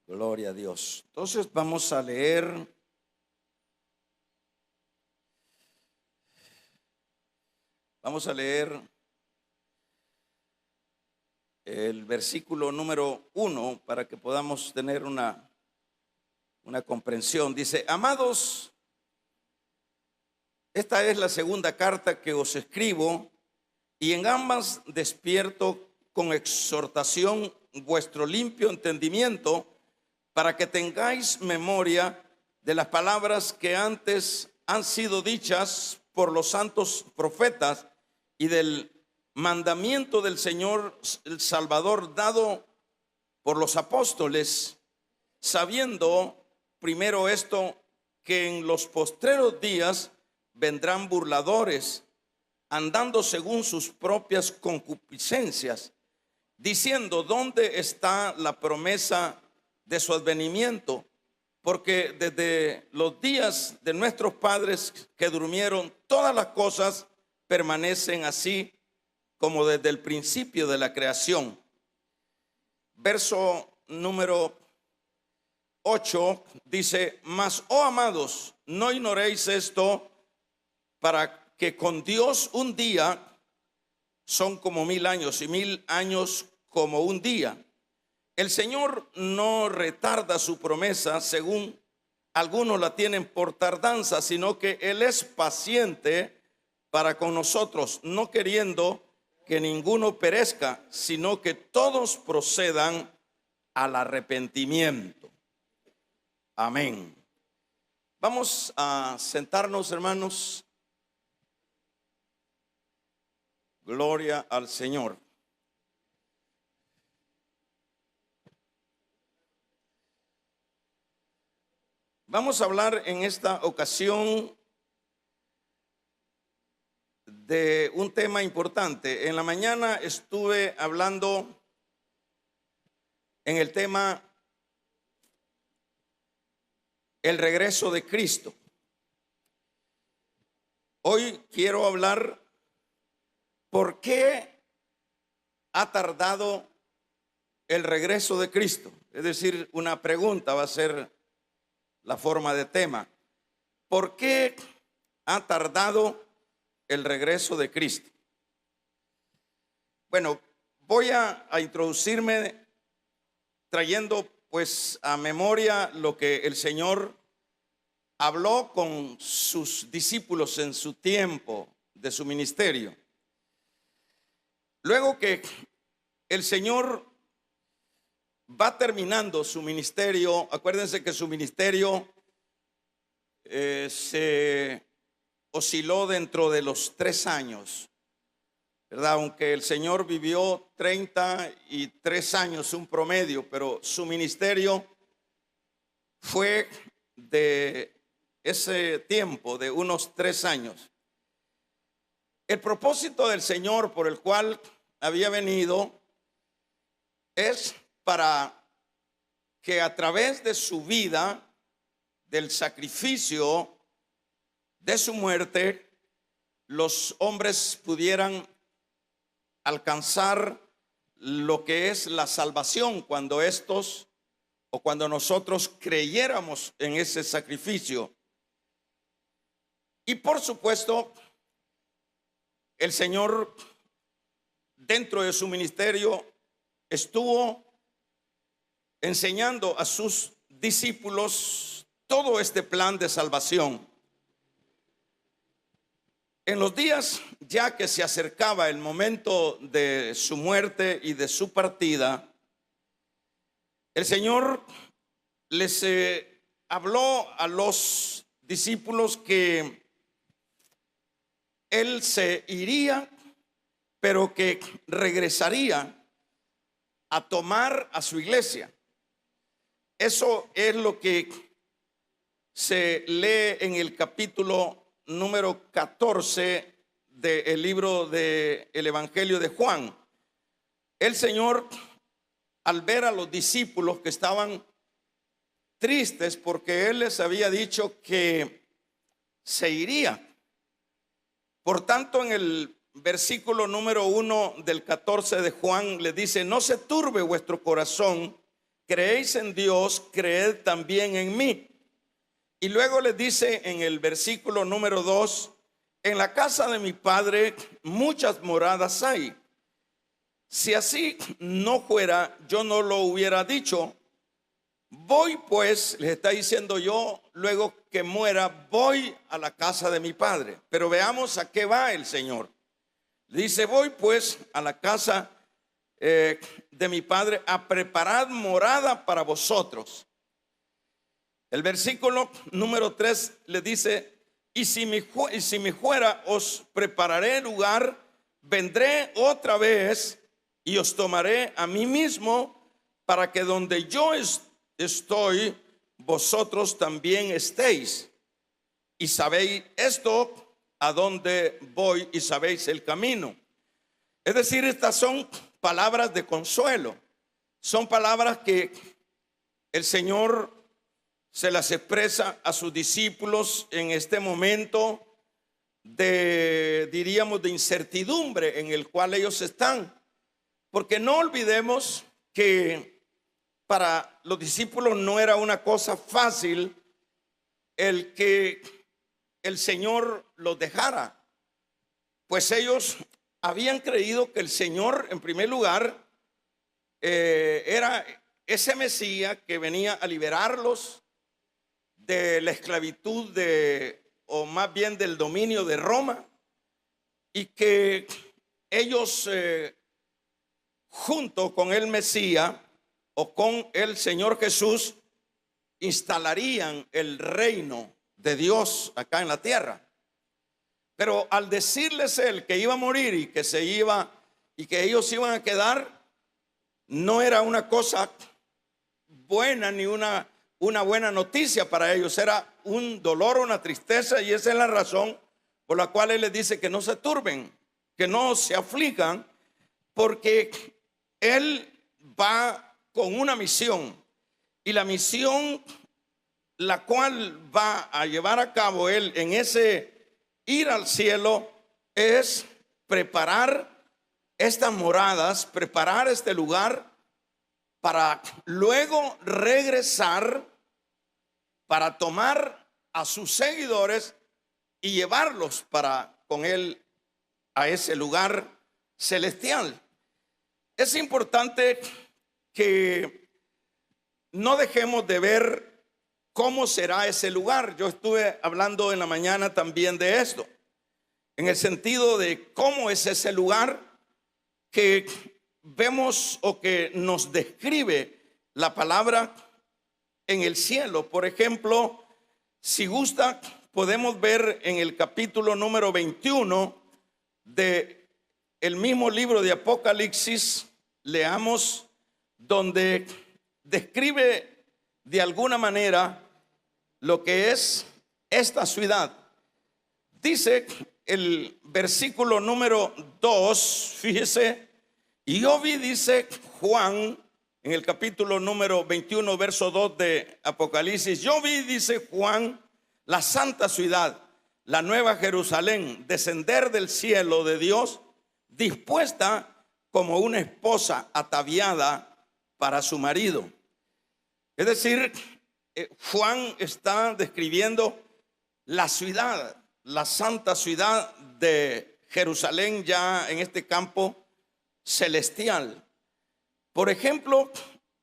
Gloria a Dios. Entonces vamos a leer el versículo número 1 para que podamos tener una comprensión. Dice: amados, esta es la segunda carta que os escribo, y en ambas despierto con exhortación vuestro limpio entendimiento, para que tengáis memoria de las palabras que antes han sido dichas por los santos profetas, y del mandamiento del Señor el Salvador dado por los apóstoles, sabiendo primero esto, que en los postreros días vendrán burladores, andando según sus propias concupiscencias, diciendo: ¿dónde está la promesa de su advenimiento? Porque desde los días de nuestros padres que durmieron, todas las cosas permanecen así como desde el principio de la creación. Verso número 8 dice: mas, oh amados, no ignoréis esto, para que con Dios un día son como 1000 años, y 1000 años como un día. El Señor no retarda su promesa, según algunos la tienen por tardanza, sino que Él es paciente para con nosotros, no queriendo que ninguno perezca, sino que todos procedan al arrepentimiento. Amén. Vamos a sentarnos, hermanos. Gloria al Señor. Vamos a hablar en esta ocasión de un tema importante. En la mañana estuve hablando en el tema el regreso de Cristo. Hoy quiero hablar por qué ha tardado el regreso de Cristo. Es decir, una pregunta va a ser la forma de tema. ¿Por qué ha tardado el regreso de Cristo? Bueno, voy a introducirme trayendo pues a memoria lo que el Señor habló con sus discípulos en su tiempo de su ministerio. Luego que el Señor va terminando su ministerio, acuérdense que su ministerio se osciló dentro de los 3 años, ¿verdad? Aunque el Señor vivió 33 años, un promedio, pero su ministerio fue de ese tiempo, de unos 3 años. El propósito del Señor por el cual había venido es para que a través de su vida, del sacrificio de su muerte, los hombres pudieran alcanzar lo que es la salvación cuando cuando nosotros creyéramos en ese sacrificio. Y por supuesto, el Señor dentro de su ministerio estuvo enseñando a sus discípulos todo este plan de salvación. En los días ya que se acercaba el momento de su muerte y de su partida, el Señor les habló a los discípulos que Él se iría, pero que regresaría a tomar a su iglesia. Eso es lo que se lee en el capítulo número 14 del libro del Evangelio de Juan. El Señor, al ver a los discípulos que estaban tristes porque Él les había dicho que se iría, por tanto, en el versículo número 1 del 14 de Juan le dice: no se turbe vuestro corazón, creéis en Dios, creed también en mí. Y luego les dice en el versículo número 2, en la casa de mi padre muchas moradas hay. Si así no fuera, yo no lo hubiera dicho. Voy pues, les está diciendo yo, luego que muera, voy a la casa de mi padre. Pero veamos a qué va el Señor. Dice, voy pues a la casa de mi padre a preparar morada para vosotros. El versículo número 3 le dice, y si me fuera, os prepararé lugar, vendré otra vez y os tomaré a mí mismo, para que donde yo estoy, vosotros también estéis. Y sabéis esto, a dónde voy, y sabéis el camino. Es decir, estas son palabras de consuelo. Son palabras que el Señor se las expresa a sus discípulos en este momento diríamos, de incertidumbre en el cual ellos están. Porque no olvidemos que para los discípulos no era una cosa fácil el que el Señor los dejara, pues ellos habían creído que el Señor, en primer lugar, era ese Mesías que venía a liberarlos de la esclavitud o más bien del dominio de Roma, y que ellos junto con el Mesías o con el Señor Jesús instalarían el reino de Dios acá en la tierra. Pero al decirles él que iba a morir y que se iba y que ellos iban a quedar, no era una cosa buena ni una buena noticia para ellos. Era un dolor, una tristeza, y esa es la razón por la cual él les dice que no se turben, que no se aflijan, porque él va con una misión, y la misión la cual va a llevar a cabo él en ese ir al cielo es preparar estas moradas, preparar este lugar para luego regresar, para tomar a sus seguidores y llevarlos con él a ese lugar celestial. Es importante que no dejemos de ver cómo será ese lugar. Yo estuve hablando en la mañana también de esto, en el sentido de cómo es ese lugar que vemos o que nos describe la palabra en el cielo. Por ejemplo, si gusta, podemos ver en el capítulo número 21 de el mismo libro de Apocalipsis. Leamos donde describe de alguna manera lo que es esta ciudad. Dice el versículo número 2, fíjese, y yo vi, dice Juan, en el capítulo número 21, verso 2 de Apocalipsis, yo vi, dice Juan, la santa ciudad, la nueva Jerusalén, descender del cielo de Dios, dispuesta como una esposa ataviada para su marido. Es decir, Juan está describiendo la ciudad, la santa ciudad de Jerusalén, ya en este campo celestial. Por ejemplo,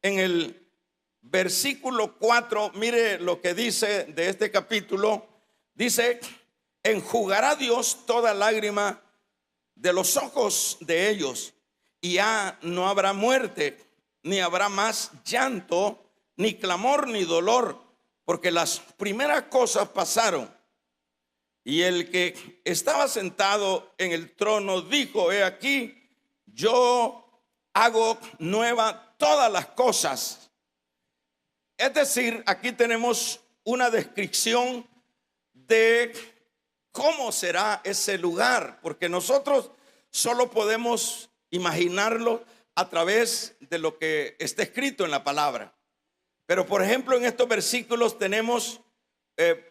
en el versículo 4, mire lo que dice de este capítulo. Dice, enjugará Dios toda lágrima de los ojos de ellos, y ya no habrá muerte, ni habrá más llanto, ni clamor, ni dolor, porque las primeras cosas pasaron. Y el que estaba sentado en el trono dijo, he aquí, yo hago nueva todas las cosas. Es decir, aquí tenemos una descripción de cómo será ese lugar, porque nosotros solo podemos imaginarlo a través de lo que está escrito en la palabra. Pero por ejemplo, en estos versículos tenemos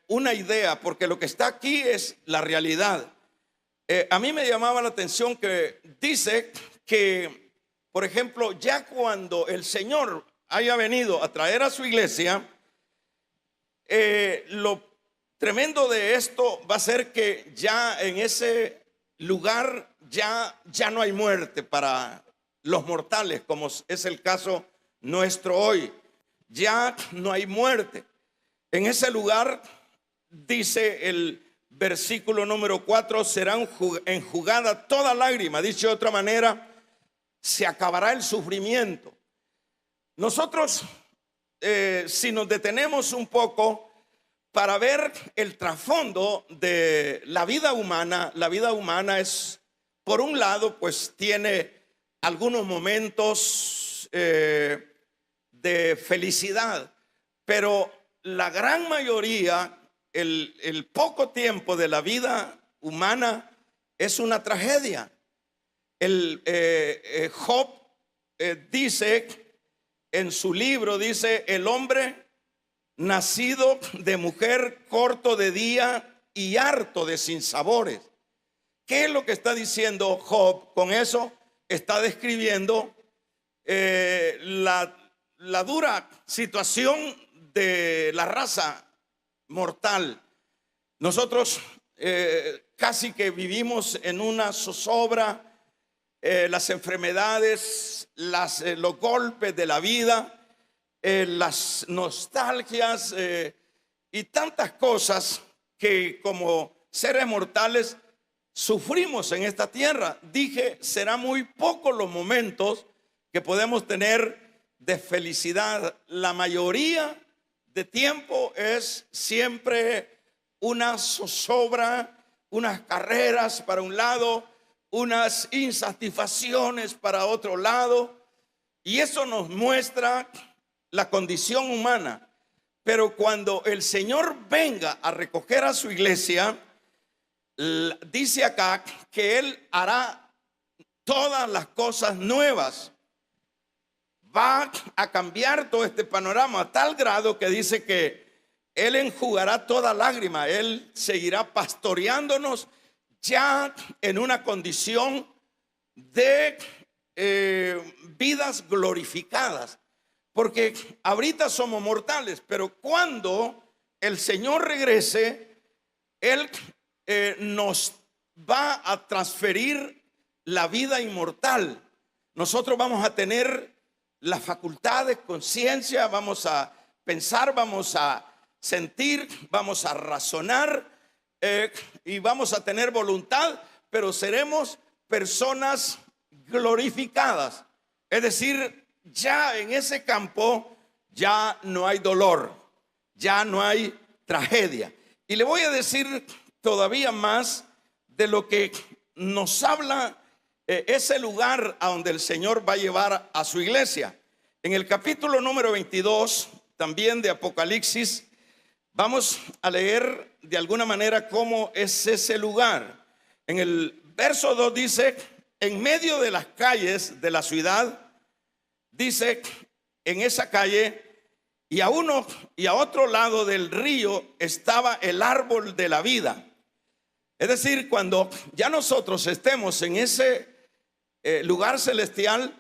una idea, porque lo que está aquí es la realidad. A mí me llamaba la atención que dice que, por ejemplo, ya cuando el Señor haya venido a traer a su iglesia, lo tremendo de esto va a ser que ya en ese lugar ya no hay muerte para los mortales, como es el caso nuestro hoy. Ya no hay muerte. En ese lugar, dice el versículo número 4, será enjugada toda lágrima. Dicho de otra manera, se acabará el sufrimiento. Nosotros, si nos detenemos un poco para ver el trasfondo de la vida humana es, por un lado, pues tiene algunos momentos de felicidad, pero la gran mayoría, el poco tiempo de la vida humana es una tragedia. Job dice en su libro, dice: el hombre nacido de mujer, corto de día y harto de sinsabores. ¿Qué es lo que está diciendo Job con eso? Está describiendo la dura situación de la raza mortal. Nosotros casi que vivimos en una zozobra. Las enfermedades, los golpes de la vida, las nostalgias y tantas cosas que como seres mortales sufrimos en esta tierra. Dije, serán muy pocos los momentos que podemos tener de felicidad. La mayoría de tiempo es siempre una zozobra, unas carreras para un lado, unas insatisfacciones para otro lado, y eso nos muestra la condición humana. Pero cuando el Señor venga a recoger a su iglesia, dice acá que Él hará todas las cosas nuevas. Va a cambiar todo este panorama a tal grado que dice que Él enjugará toda lágrima. Él seguirá pastoreándonos ya en una condición de vidas glorificadas. Porque ahorita somos mortales, pero cuando el Señor regrese, Él nos va a transferir la vida inmortal. Nosotros vamos a tener las facultades, conciencia, vamos a pensar, vamos a sentir, vamos a razonar y vamos a tener voluntad, pero seremos personas glorificadas. Es decir, ya en ese campo ya no hay dolor, ya no hay tragedia. Y le voy a decir todavía más de lo que nos habla ese lugar a donde el Señor va a llevar a su iglesia. En el capítulo número 22 también de Apocalipsis, vamos a leer de alguna manera cómo es ese lugar. En el verso 2 dice: en medio de las calles de la ciudad, dice, en esa calle y a uno y a otro lado del río estaba el árbol de la vida. Es decir, cuando ya nosotros estemos en ese lugar celestial,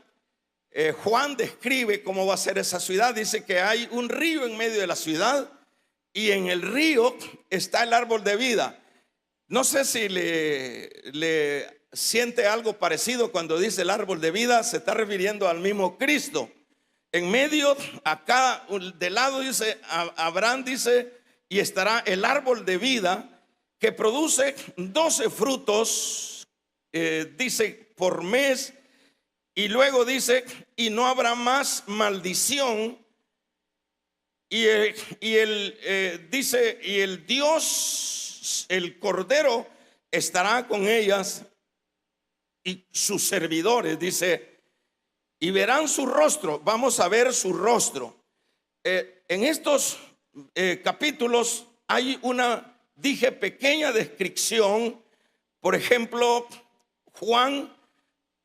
Juan describe cómo va a ser esa ciudad. Dice que hay un río en medio de la ciudad y en el río está el árbol de vida. No sé si le siente algo parecido cuando dice el árbol de vida. Se está refiriendo al mismo Cristo. En medio, acá del lado dice Abraham, dice, y estará el árbol de vida que produce 12 frutos, dice, por mes. Y luego dice, y no habrá más maldición. Dice, y el Dios, el Cordero, estará con ellas y sus servidores, dice, y verán su rostro. Vamos a ver su rostro. En estos capítulos hay una, dije, pequeña descripción. Por ejemplo, Juan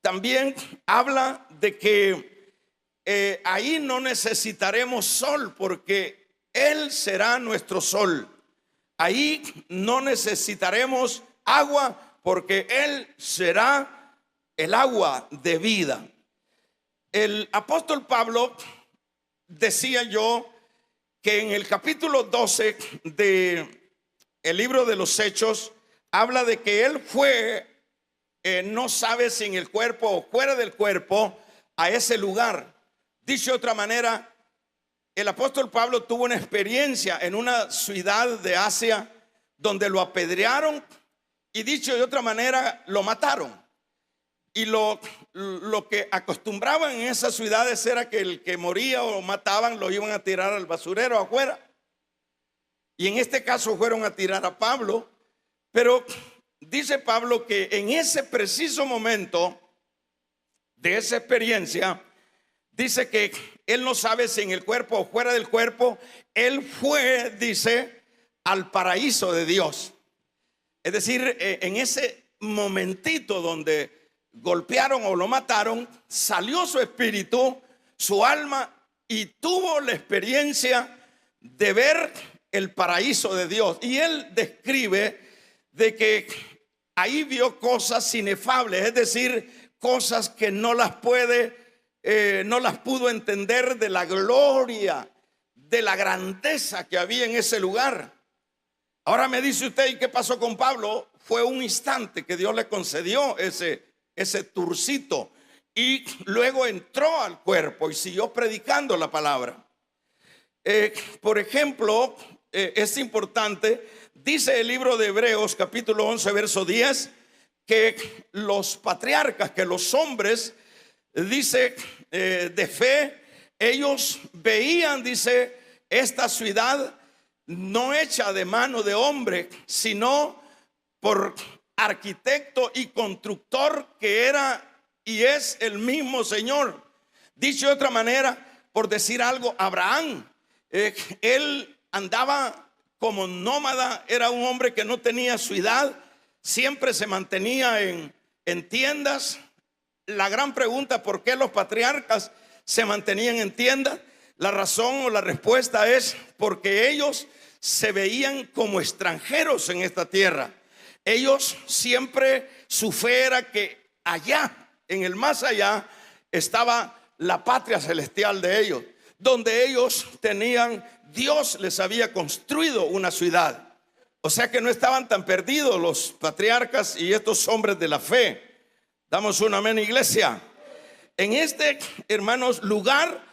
también habla de que ahí no necesitaremos sol, porque Él será nuestro sol. Ahí no necesitaremos agua, porque Él será el agua de vida. El apóstol Pablo decía yo que en el capítulo 12 de el libro de los Hechos habla de que él fue, no sabe si en el cuerpo o fuera del cuerpo, a ese lugar. Dicho de otra manera, el apóstol Pablo tuvo una experiencia en una ciudad de Asia donde lo apedrearon y, dicho de otra manera, lo mataron. Y lo que acostumbraban en esas ciudades era que el que moría o mataban lo iban a tirar al basurero afuera. Y en este caso fueron a tirar a Pablo. Pero dice Pablo que en ese preciso momento de esa experiencia, dice que él no sabe si en el cuerpo o fuera del cuerpo, él fue, dice, al paraíso de Dios. Es decir, en ese momentito donde golpearon o lo mataron, salió su espíritu, su alma, y tuvo la experiencia de ver el paraíso de Dios. Y él describe de que ahí vio cosas inefables, es decir, cosas que no las pudo entender, de la gloria, de la grandeza que había en ese lugar. Ahora me dice usted, ¿y qué pasó con Pablo? Fue un instante que Dios le concedió ese turcito, y luego entró al cuerpo y siguió predicando la palabra. Por ejemplo, es importante, dice el libro de Hebreos capítulo 11 verso 10, que los patriarcas, que los hombres, dice, de fe, ellos veían, dice, esta ciudad no hecha de mano de hombre, sino por arquitecto y constructor que era y es el mismo Señor. Dicho de otra manera, por decir algo, Abraham, él andaba como nómada, era un hombre que no tenía ciudad, siempre se mantenía en tiendas. La gran pregunta, ¿por qué los patriarcas se mantenían en tiendas? La razón o la respuesta es porque ellos se veían como extranjeros en esta tierra. Ellos siempre, su fe era que allá, en el más allá, estaba la patria celestial de ellos, donde ellos tenían, Dios les había construido una ciudad. O sea que no estaban tan perdidos los patriarcas y estos hombres de la fe. Damos un amén, iglesia. En este, hermanos, lugar,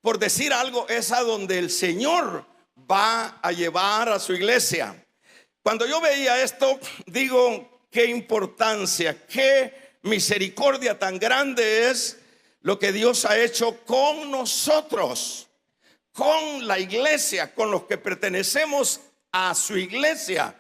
por decir algo, es a donde el Señor va a llevar a su iglesia. Cuando yo veía esto, digo, qué importancia, qué misericordia tan grande es lo que Dios ha hecho con nosotros, con la iglesia, con los que pertenecemos a su iglesia.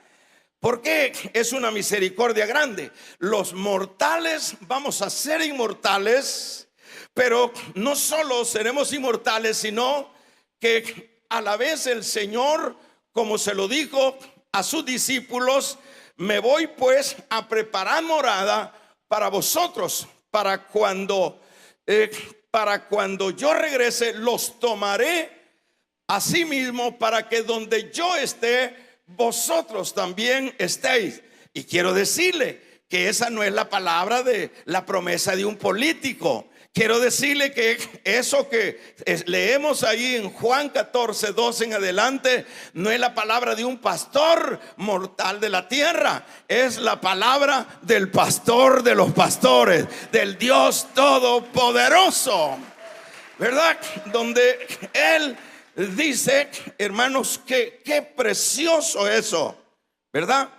Porque es una misericordia grande. Los mortales vamos a ser inmortales, pero no solo seremos inmortales, sino que a la vez el Señor, como se lo dijo a sus discípulos, me voy pues a preparar morada para vosotros, para cuando yo regrese, los tomaré a sí mismo, para que donde yo esté, vosotros también estéis. Y quiero decirle que esa no es la palabra de la promesa de un político. Quiero decirle que eso que leemos ahí en Juan 14, 12 en adelante, no es la palabra de un pastor mortal de la tierra, es la palabra del pastor de los pastores, del Dios todopoderoso, ¿verdad? Donde Él dice, hermanos, que qué precioso eso, ¿verdad?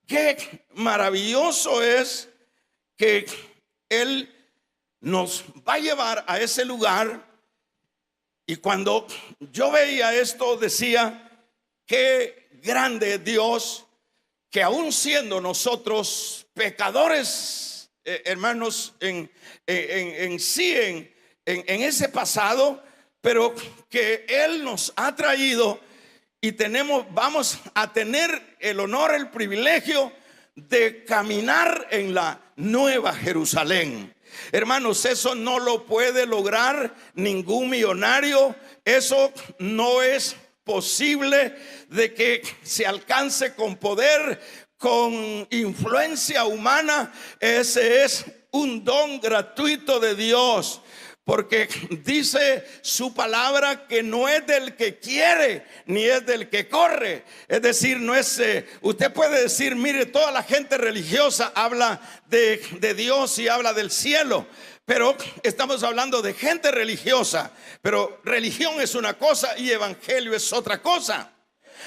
Qué maravilloso es que Él nos va a llevar a ese lugar. Y cuando yo veía esto, decía, qué grande es Dios, que aún siendo nosotros pecadores, hermanos, en ese pasado, pero que Él nos ha traído y vamos a tener el honor, el privilegio de caminar en la Nueva Jerusalén. Hermanos, eso no lo puede lograr ningún millonario. Eso no es posible de que se alcance con poder, con influencia humana. Ese es un don gratuito de Dios. Porque dice su palabra que no es del que quiere, ni es del que corre. Es decir, no es, usted puede decir, mire, toda la gente religiosa habla de Dios y habla del cielo. Pero estamos hablando de gente religiosa. Pero religión es una cosa y evangelio es otra cosa.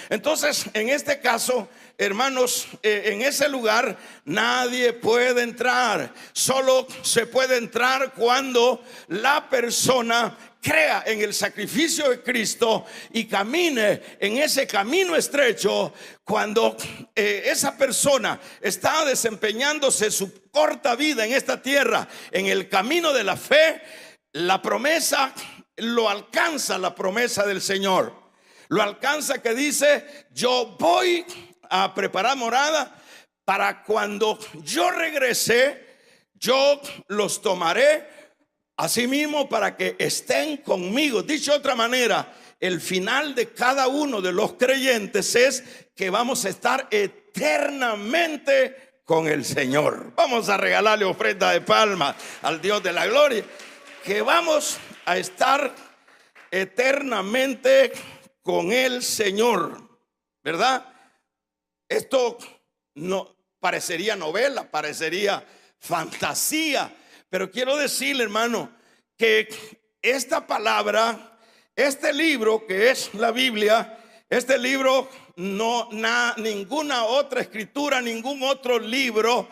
Entonces, en este caso, hermanos, en ese lugar nadie puede entrar. Solo se puede entrar cuando la persona crea en el sacrificio de Cristo y camine en ese camino estrecho. Cuando esa persona está desempeñándose su corta vida en esta tierra en el camino de la fe, la promesa lo alcanza, la promesa del Señor lo alcanza, que dice: yo voy a preparar morada para cuando yo regrese, yo los tomaré asimismo para que estén conmigo. Dicho de otra manera, el final de cada uno de los creyentes es que vamos a estar eternamente con el Señor. Vamos a regalarle ofrenda de palmas al Dios de la gloria, que vamos a estar eternamente con el Señor, ¿verdad? Esto no parecería novela, parecería fantasía, pero quiero decirle, hermano, que esta palabra, este libro que es la Biblia, este libro ninguna otra escritura, ningún otro libro,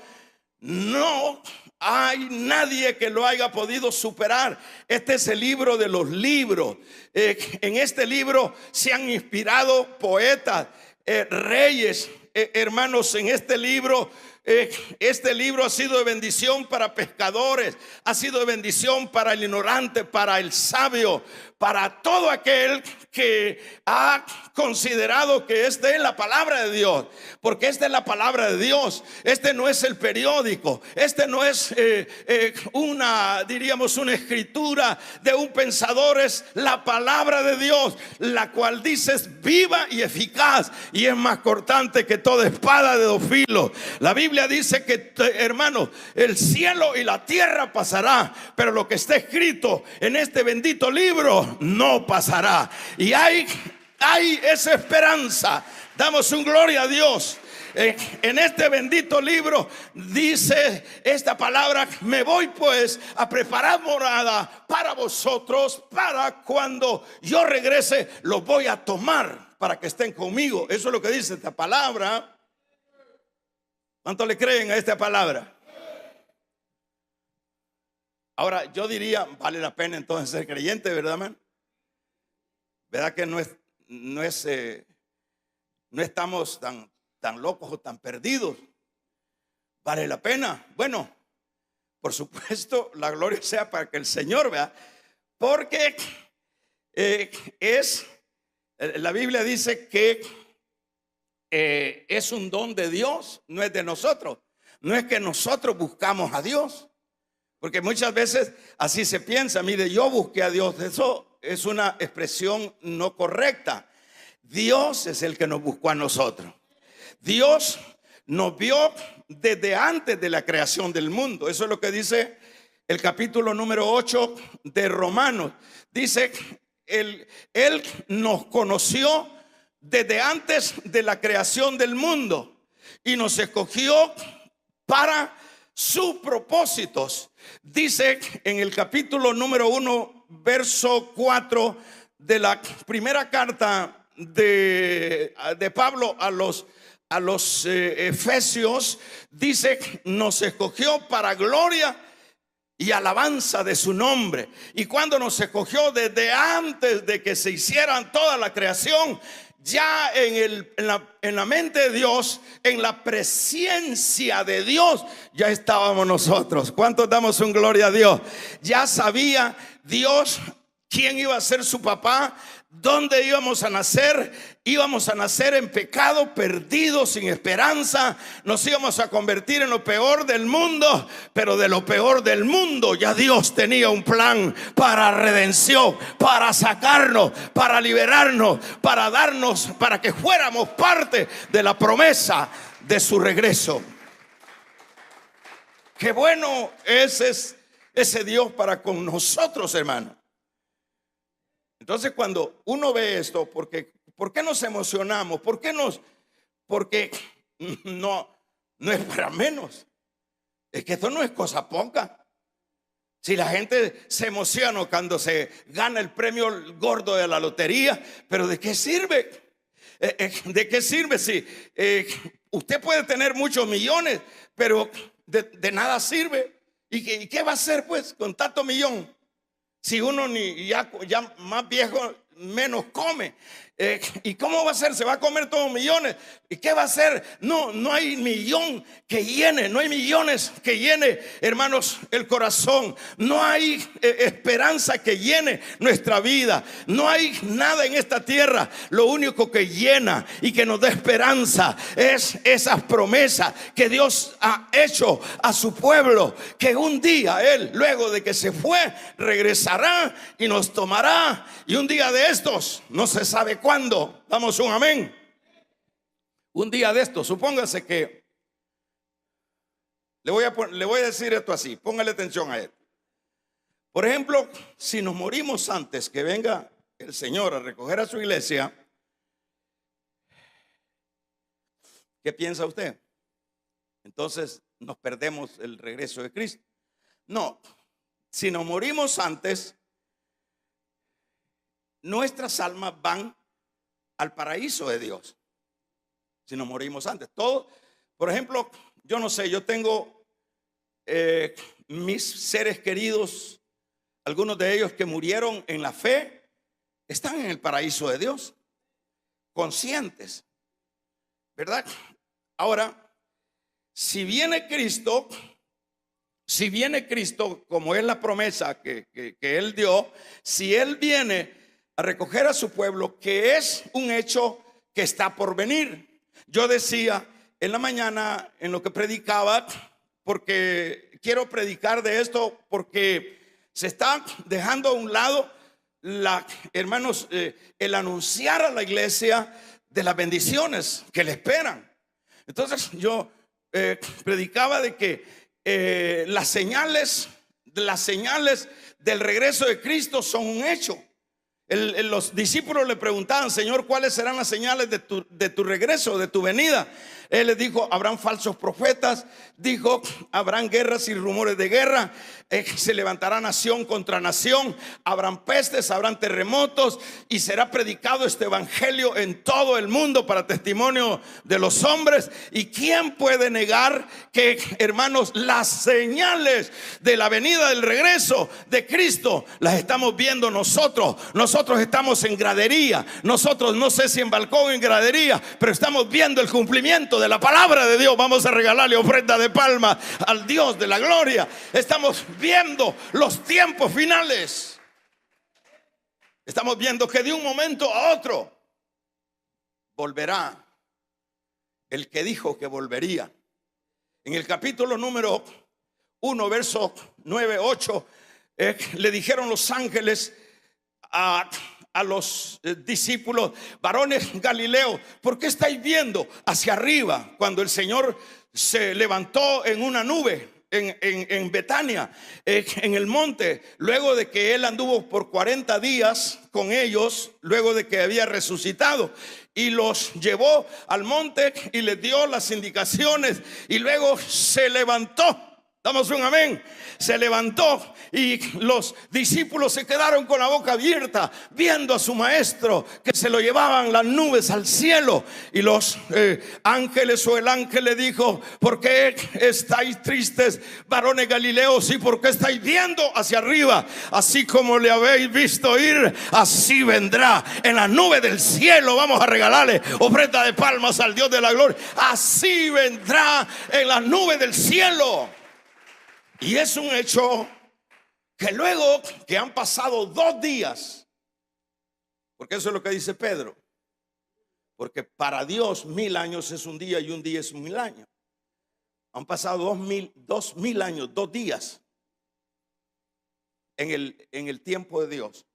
no hay nadie que lo haya podido superar. Este es el libro de los libros. En este libro se han inspirado poetas, reyes, hermanos. En este libro ha sido de bendición para pescadores, ha sido de bendición para el ignorante, para el sabio, para todo aquel que ha considerado que esta es la palabra de Dios. Porque esta es la palabra de Dios. Este no es el periódico. Este no es una escritura de un pensador. Es la palabra de Dios, la cual dice es viva y eficaz y es más cortante que toda espada de dos filos. La Biblia dice que, hermanos, el cielo y la tierra pasará, pero lo que está escrito en este bendito libro no pasará. Y hay esa esperanza. Damos un gloria a Dios. En este bendito libro dice esta palabra: me voy pues a preparar morada para vosotros, para cuando yo regrese los voy a tomar para que estén conmigo. Eso es lo que dice esta palabra. ¿Cuánto le creen a esta palabra? Ahora yo diría, vale la pena entonces ser creyente, ¿verdad, man? ¿Verdad que no estamos tan locos o tan perdidos? ¿Vale la pena? Bueno, por supuesto, la gloria sea para que el Señor vea. Porque la Biblia dice que es un don de Dios, no es de nosotros. No es que nosotros buscamos a Dios, porque muchas veces así se piensa. Mire, yo busqué a Dios. Eso es una expresión no correcta. Dios es el que nos buscó a nosotros. Dios nos vio desde antes de la creación del mundo. Eso es lo que dice el capítulo número 8 de Romanos. Dice, Él nos conoció desde antes de la creación del mundo y nos escogió para sus propósitos. Dice en el capítulo número 1, verso 4 de la primera carta de Pablo a los Efesios, dice: nos escogió para gloria y alabanza de su nombre. Y cuando nos escogió desde antes de que se hicieran toda la creación, ya en la mente de Dios, en la presencia de Dios, ya estábamos nosotros. ¿Cuántos damos un gloria a Dios? Ya sabía Dios quién iba a ser su papá, dónde íbamos a nacer. Íbamos a nacer en pecado, perdidos, sin esperanza. Nos íbamos a convertir en lo peor del mundo, pero de lo peor del mundo ya Dios tenía un plan para redención, para sacarnos, para liberarnos, para darnos, para que fuéramos parte de la promesa de su regreso. Qué bueno es ese Dios para con nosotros, hermano. Entonces, cuando uno ve esto, ¿por qué nos emocionamos? Porque no es para menos. Es que esto no es cosa poca. Si la gente se emociona cuando se gana el premio gordo de la lotería, pero ¿de qué sirve? ¿De qué sirve si usted puede tener muchos millones, pero de nada sirve? ¿Y qué va a hacer pues con tanto millón? Si uno ya más viejo menos come. ¿Y cómo va a ser? Se va a comer todos millones. ¿Y qué va a hacer? No hay millón que llene, no hay millones que llene, hermanos, el corazón. No hay esperanza que llene nuestra vida. No hay nada en esta tierra. Lo único que llena y que nos da esperanza es esas promesas que Dios ha hecho a su pueblo, que un día Él, luego de que se fue, regresará y nos tomará. Y un día de estos, no se sabe cuándo. Damos un amén. Un día de estos, supóngase que le voy a decir esto así, póngale atención a esto. Por ejemplo, si nos morimos antes que venga el Señor a recoger a su iglesia, ¿qué piensa usted? Entonces nos perdemos el regreso de Cristo. No, si nos morimos antes, nuestras almas van al paraíso de Dios. Si nos morimos antes, todo, por ejemplo, yo no sé, yo tengo mis seres queridos, algunos de ellos que murieron en la fe, están en el paraíso de Dios, conscientes, ¿verdad? Ahora, si viene Cristo, como es la promesa que Él dio, si Él viene a recoger a su pueblo, que es un hecho que está por venir. Yo decía en la mañana, en lo que predicaba, porque quiero predicar de esto, porque se está dejando a un lado, hermanos, el anunciar a la iglesia de las bendiciones que le esperan. Entonces yo predicaba de que las señales del regreso de Cristo son un hecho. Los discípulos le preguntaban: Señor, ¿cuáles serán las señales de tu regreso, de tu venida? Él les dijo: habrán falsos profetas, dijo, habrán guerras y rumores de guerra, se levantará nación contra nación, habrán pestes, habrán terremotos, y será predicado este evangelio en todo el mundo para testimonio de los hombres. ¿Y quién puede negar que, hermanos, las señales de la venida del regreso de Cristo las estamos viendo nosotros? Nosotros estamos en gradería, nosotros no sé si en balcón o en gradería, pero estamos viendo el cumplimiento de la palabra de Dios. Vamos a regalarle ofrenda de palmas al Dios de la gloria. Estamos viendo los tiempos finales. Estamos viendo que de un momento a otro volverá el que dijo que volvería. En el capítulo número 1, verso 9, 8, le dijeron los ángeles a los discípulos: varones Galileo, ¿por qué estáis viendo hacia arriba? Cuando el Señor se levantó en una nube en Betania, en el monte, luego de que Él anduvo por 40 días con ellos, luego de que había resucitado, y los llevó al monte y les dio las indicaciones, y luego se levantó. Damos un amén. Se levantó y los discípulos se quedaron con la boca abierta viendo a su maestro, que se lo llevaban las nubes al cielo. Y los ángeles, o el ángel, le dijo: ¿por qué estáis tristes, varones galileos? ¿Y por qué estáis viendo hacia arriba? Así como le habéis visto ir, así vendrá en la nube del cielo. Vamos a regalarle ofrenda de palmas al Dios de la gloria. Así vendrá en la nube del cielo. Y es un hecho que luego que han pasado 2 días, porque eso es lo que dice Pedro, porque para Dios 1000 años es un día y un día es 1000 años. Han pasado 2000 años, 2 días en el tiempo de Dios.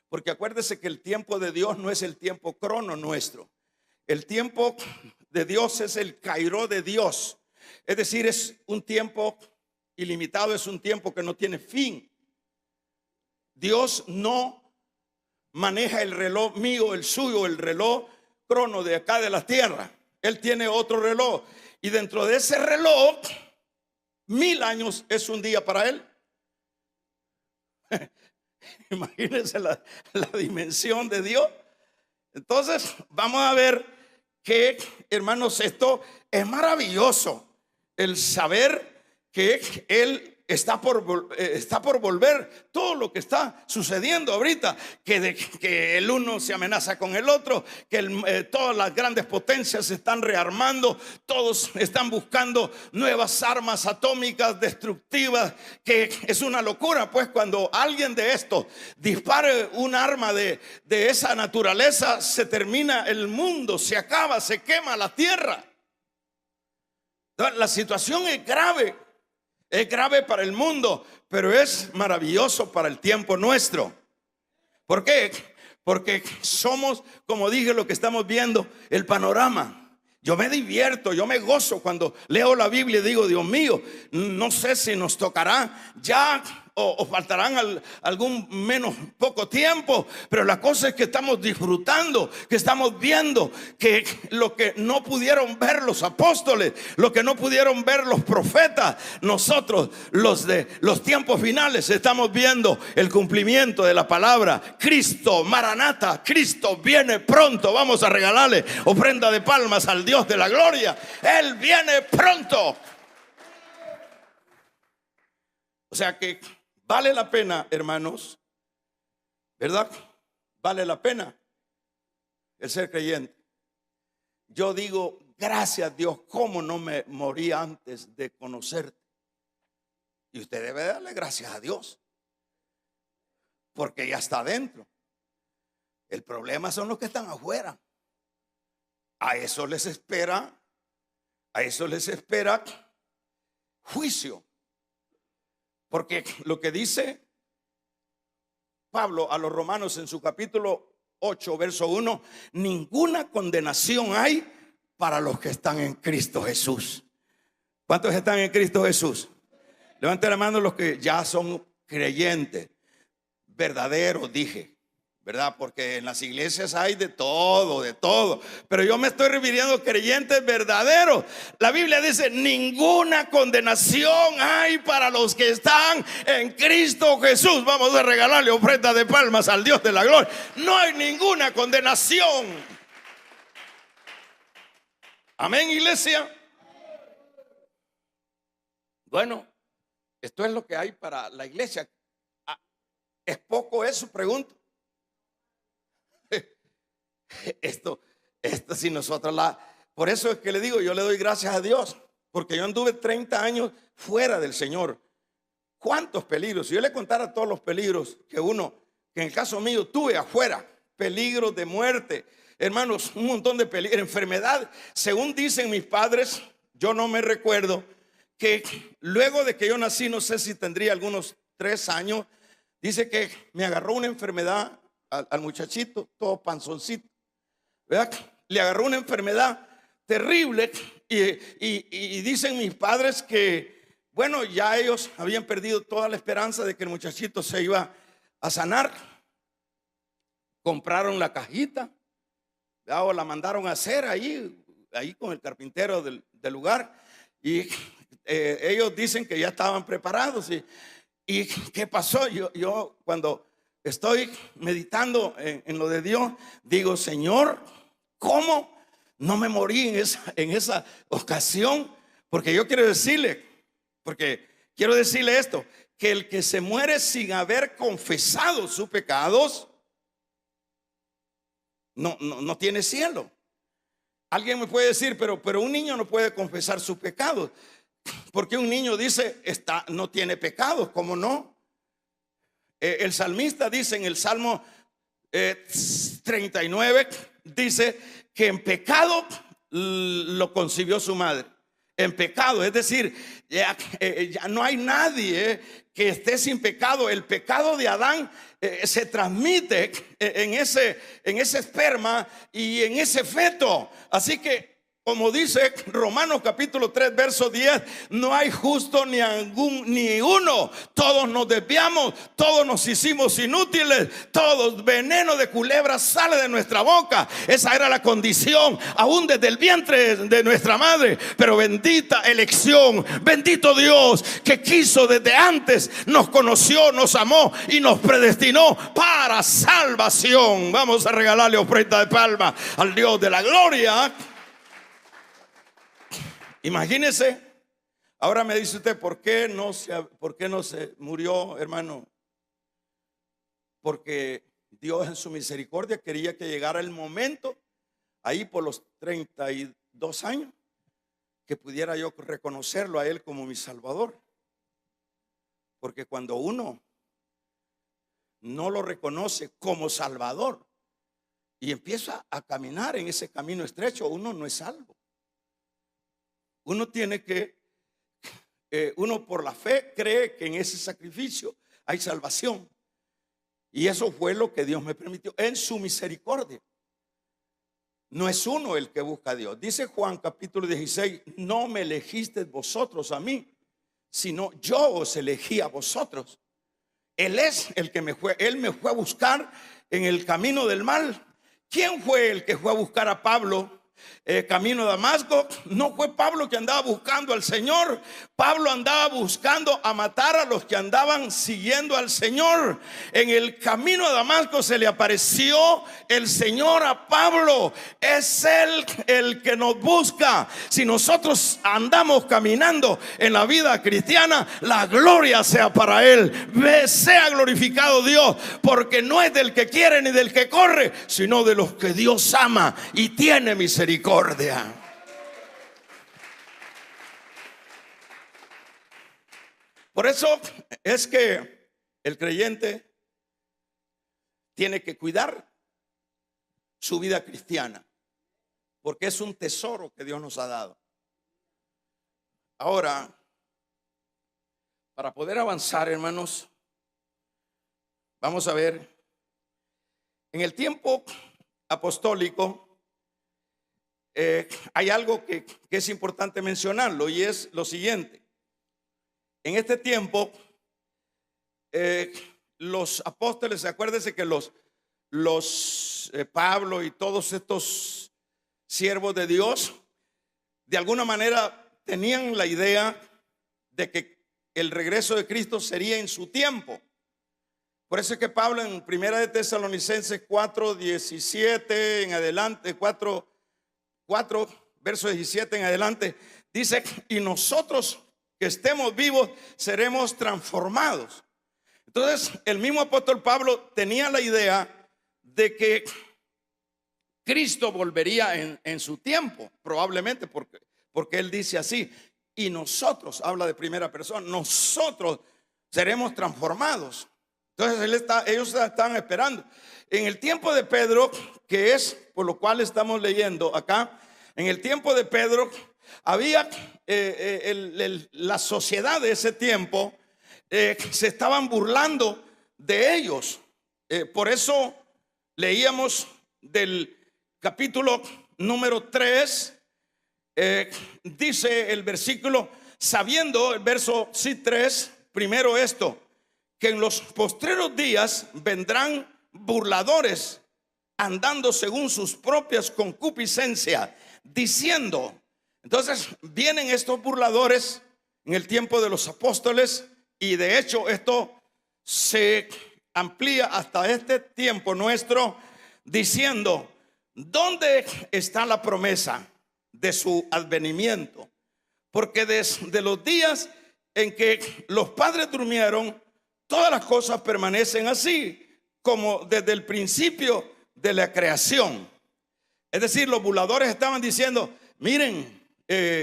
Porque acuérdese que el tiempo de Dios no es el tiempo crono nuestro. El tiempo de Dios es el kairó de Dios. Es decir, es un tiempo ilimitado es un tiempo que no tiene fin. Dios no maneja el reloj mío, el suyo, el reloj crono de acá de la tierra. Él tiene otro reloj. Y dentro de ese reloj, 1000 años es un día para él. Imagínense la dimensión de Dios. Entonces vamos a ver que, hermanos, esto es maravilloso. El saber que Él está por volver todo lo que está sucediendo ahorita, que el uno se amenaza con el otro, que todas las grandes potencias se están rearmando, todos están buscando nuevas armas atómicas destructivas, que es una locura, pues cuando alguien de estos dispare un arma de esa naturaleza, se termina el mundo, se acaba, se quema la tierra. La situación es grave. Es grave para el mundo, pero es maravilloso para el tiempo nuestro. ¿Por qué? Porque somos, como dije, lo que estamos viendo, el panorama. Yo me divierto, yo me gozo cuando leo la Biblia y digo, Dios mío, no sé si nos tocará ya o faltarán algún menos poco tiempo, pero la cosa es que estamos disfrutando, que estamos viendo que lo que no pudieron ver los apóstoles, lo que no pudieron ver los profetas, nosotros los de los tiempos finales estamos viendo el cumplimiento de la palabra. Cristo, Maranata, Cristo viene pronto. Vamos a regalarle ofrenda de palmas al Dios de la gloria. Él viene pronto. O sea que vale la pena, hermanos, ¿verdad? Vale la pena el ser creyente. Yo digo, gracias a Dios, cómo no me morí antes de conocerte. Y usted debe darle gracias a Dios, porque ya está adentro. El problema son los que están afuera. A eso les espera juicio. Porque lo que dice Pablo a los romanos en su capítulo 8, verso 1, ninguna condenación hay para los que están en Cristo Jesús. ¿Cuántos están en Cristo Jesús? Levanten la mano los que ya son creyentes, verdaderos, dije, ¿verdad? Porque en las iglesias hay de todo. Pero yo me estoy refiriendo a creyentes verdaderos. La Biblia dice, ninguna condenación hay para los que están en Cristo Jesús. Vamos a regalarle ofrenda de palmas al Dios de la gloria. No hay ninguna condenación. Amén, iglesia. Bueno, esto es lo que hay para la iglesia. ¿Es poco eso? Pregunto. Esto si nosotros por eso es que le digo, yo le doy gracias a Dios, porque yo anduve 30 años fuera del Señor. ¿Cuántos peligros? Si yo le contara todos los peligros que en el caso mío tuve afuera, peligros de muerte, hermanos, un montón de peligros, enfermedad. Según dicen mis padres, yo no me recuerdo, que luego de que yo nací, no sé si tendría algunos 3 años, dice que me agarró una enfermedad al muchachito, todo panzoncito, ¿verdad? Le agarró una enfermedad terrible y dicen mis padres que, bueno, ya ellos habían perdido toda la esperanza de que el muchachito se iba a sanar. Compraron la cajita, ¿verdad? O la mandaron a hacer ahí con el carpintero del lugar, y ellos dicen que ya estaban preparados. ¿Y qué pasó? Yo cuando estoy meditando en lo de Dios, digo, Señor, ¿cómo no me morí en esa ocasión? Porque yo quiero decirle esto, que el que se muere sin haber confesado sus pecados no tiene cielo. Alguien me puede decir, pero un niño no puede confesar sus pecados, porque un niño dice, no tiene pecados. ¿Cómo no? El salmista dice en el Salmo 39, dice que en pecado lo concibió su madre. En pecado, es decir, ya no hay nadie que esté sin pecado. El pecado de Adán se transmite en ese esperma y en ese feto. Así que como dice Romanos capítulo 3 verso 10, no hay justo ni uno. Todos nos desviamos, todos nos hicimos inútiles, todos, veneno de culebra sale de nuestra boca. Esa era la condición aún desde el vientre de nuestra madre. Pero bendita elección, bendito Dios que quiso desde antes, nos conoció, nos amó y nos predestinó para salvación. Vamos a regalarle ofrenda de palma al Dios de la gloria. Imagínese. Ahora me dice usted, ¿por qué no se murió, hermano? Porque Dios en su misericordia quería que llegara el momento, ahí por los 32 años, que pudiera yo reconocerlo a Él como mi Salvador. Porque cuando uno no lo reconoce como Salvador y empieza a caminar en ese camino estrecho, uno no es salvo. Uno tiene que, uno por la fe cree que en ese sacrificio hay salvación. Y eso fue lo que Dios me permitió en su misericordia. No es uno el que busca a Dios. Dice Juan capítulo 16, no me elegisteis vosotros a mí, sino yo os elegí a vosotros. Él es el que Él me fue a buscar en el camino del mal. ¿Quién fue el que fue a buscar a Pablo? Camino a Damasco. No fue Pablo que andaba buscando al Señor. Pablo andaba buscando a matar a los que andaban siguiendo al Señor. En el camino a Damasco se le apareció el Señor a Pablo. Es Él el que nos busca. Si nosotros andamos caminando en la vida cristiana, la gloria sea para Él. Sea glorificado Dios, porque no es del que quiere ni del que corre, sino de los que Dios ama y tiene misericordia. Por eso es que el creyente tiene que cuidar su vida cristiana, porque es un tesoro que Dios nos ha dado. Ahora, para poder avanzar, hermanos, vamos a ver, en el tiempo apostólico hay algo que es importante mencionarlo, y es lo siguiente. En este tiempo los apóstoles, acuérdense que los Pablo y todos estos siervos de Dios de alguna manera tenían la idea de que el regreso de Cristo sería en su tiempo. Por eso es que Pablo en Primera de Tesalonicenses 4:17 en adelante, 4 verso 17 en adelante, dice: y nosotros que estemos vivos seremos transformados. Entonces el mismo apóstol Pablo tenía la idea de que Cristo volvería en su tiempo, probablemente porque él dice así: y nosotros, habla de primera persona, nosotros seremos transformados. Entonces ellos están esperando. En el tiempo de Pedro, que es por lo cual estamos leyendo acá, en el tiempo de Pedro había la sociedad de ese tiempo, se estaban burlando de ellos. Por eso leíamos del capítulo número 3, dice el versículo, sabiendo, el verso 3, primero esto, que en los postreros días vendrán burladores andando según sus propias concupiscencias, diciendo. Entonces vienen estos burladores en el tiempo de los apóstoles, y de hecho esto se amplía hasta este tiempo nuestro, diciendo: ¿dónde está la promesa de su advenimiento? Porque desde los días en que los padres durmieron, todas las cosas permanecen así como desde el principio de la creación. Es decir, los burladores estaban diciendo: miren,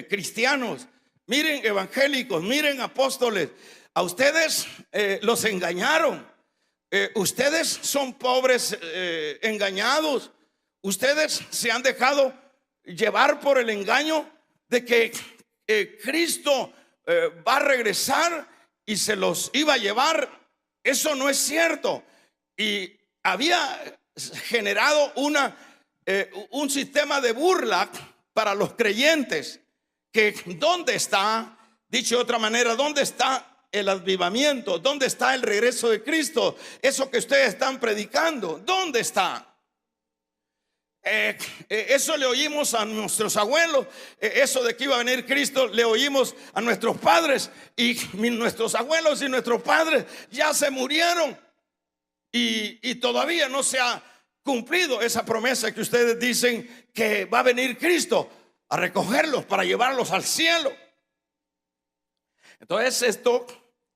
cristianos, miren, evangélicos, miren, apóstoles, a ustedes los engañaron. Ustedes son pobres engañados. Ustedes se han dejado llevar por el engaño de que Cristo va a regresar y se los iba a llevar. Eso no es cierto. Y había generado un sistema de burla para los creyentes. Que ¿dónde está? Dicho de otra manera, ¿dónde está el avivamiento? ¿Dónde está el regreso de Cristo? Eso que ustedes están predicando, ¿dónde está? Eso le oímos a nuestros abuelos, eso de que iba a venir Cristo le oímos a nuestros padres, y nuestros abuelos y nuestros padres ya se murieron y todavía no se ha cumplido esa promesa que ustedes dicen que va a venir Cristo a recogerlos para llevarlos al cielo. Entonces esto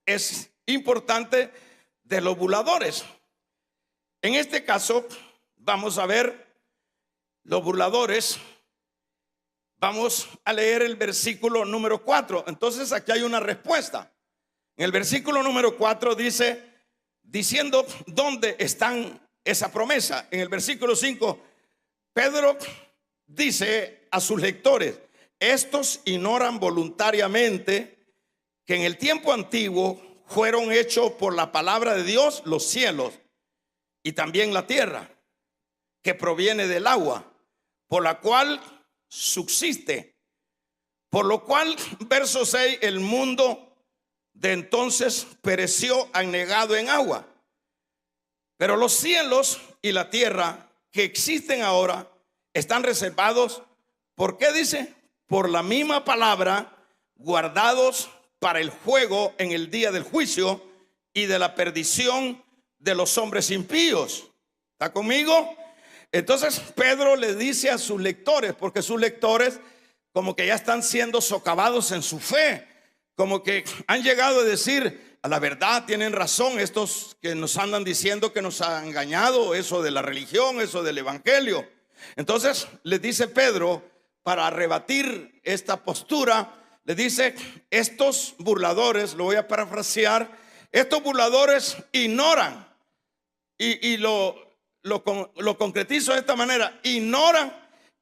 es importante de los burladores. En este caso vamos a ver los burladores. Vamos a leer el versículo número 4. Entonces aquí hay una respuesta. En el versículo número 4 dice, diciendo dónde están esa promesa. En el versículo 5, Pedro dice a sus lectores: estos ignoran voluntariamente que en el tiempo antiguo fueron hechos por la palabra de Dios los cielos y también la tierra, que proviene del agua, por la cual subsiste. Por lo cual, verso 6, el mundo de entonces pereció anegado en agua. Pero los cielos y la tierra que existen ahora están reservados, ¿por qué dice? Por la misma palabra, guardados para el fuego en el día del juicio y de la perdición de los hombres impíos. ¿Está conmigo? Entonces Pedro le dice a sus lectores, porque sus lectores como que ya están siendo socavados en su fe, como que han llegado a decir: a la verdad, tienen razón estos que nos andan diciendo que nos han engañado, eso de la religión, eso del evangelio. Entonces les dice Pedro, para rebatir esta postura, le dice: estos burladores, lo voy a parafrasear, estos burladores ignoran, y lo concretizo de esta manera: ignoran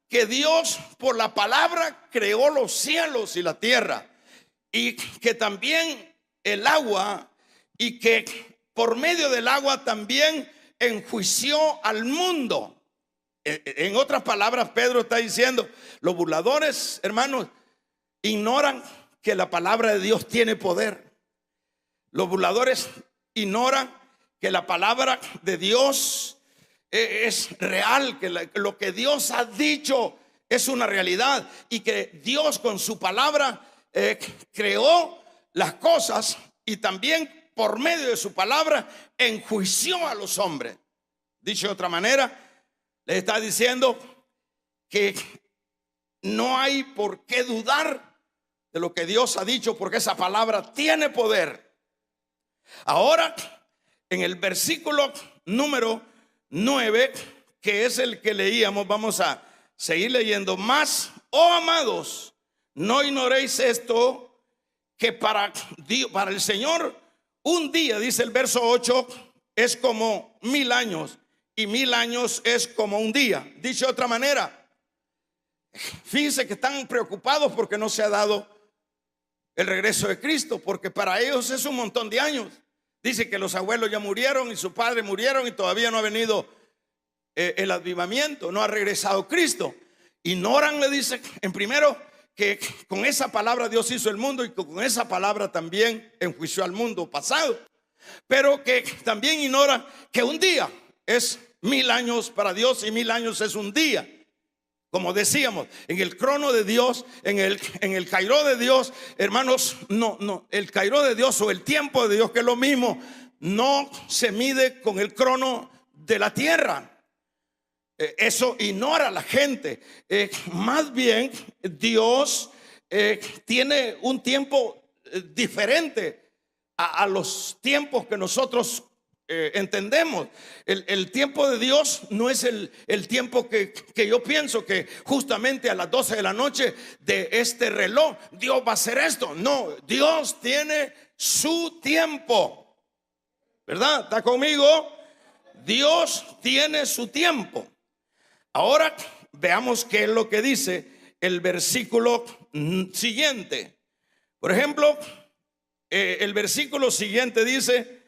que Dios por la palabra creó los cielos y la tierra, y que también el agua, y que por medio del agua también enjuició al mundo. En otras palabras, Pedro está diciendo: los burladores, hermanos, ignoran que la palabra de Dios tiene poder. Los burladores ignoran que la palabra de Dios es real, que lo que Dios ha dicho es una realidad, y que Dios con su palabra creó las cosas, y también por medio de su palabra enjuició a los hombres. Dicho de otra manera, les está diciendo que no hay por qué dudar de lo que Dios ha dicho, porque esa palabra tiene poder. Ahora, en el versículo número 9, que es el que leíamos, vamos a seguir leyendo. Más, oh amados, no ignoréis esto, que para el Señor un día, dice el verso 8, es como 1000 años, y 1000 años es como un día. Dicho de otra manera, fíjense que están preocupados porque no se ha dado el regreso de Cristo, porque para ellos es un montón de años. Dice que los abuelos ya murieron y sus padres murieron, y todavía no ha venido el avivamiento, no ha regresado Cristo. Ignoran, le dice, en primero, que con esa palabra Dios hizo el mundo, y con esa palabra también enjuició al mundo pasado. Pero que también ignoran que un día es 1000 años para Dios, y 1000 años es un día. Como decíamos, en el crono de Dios, en el cairó de Dios, hermanos, no, el cairó de Dios o el tiempo de Dios, que es lo mismo, no se mide con el crono de la tierra. Eso ignora la gente. Más bien, Dios tiene un tiempo diferente a los tiempos que nosotros entendemos. El tiempo de Dios no es el tiempo que yo pienso que justamente a las 12 de la noche de este reloj Dios va a hacer esto. No, Dios tiene su tiempo, ¿verdad? ¿Está conmigo? Dios tiene su tiempo. Ahora veamos qué es lo que dice el versículo siguiente. Por ejemplo, el versículo siguiente dice: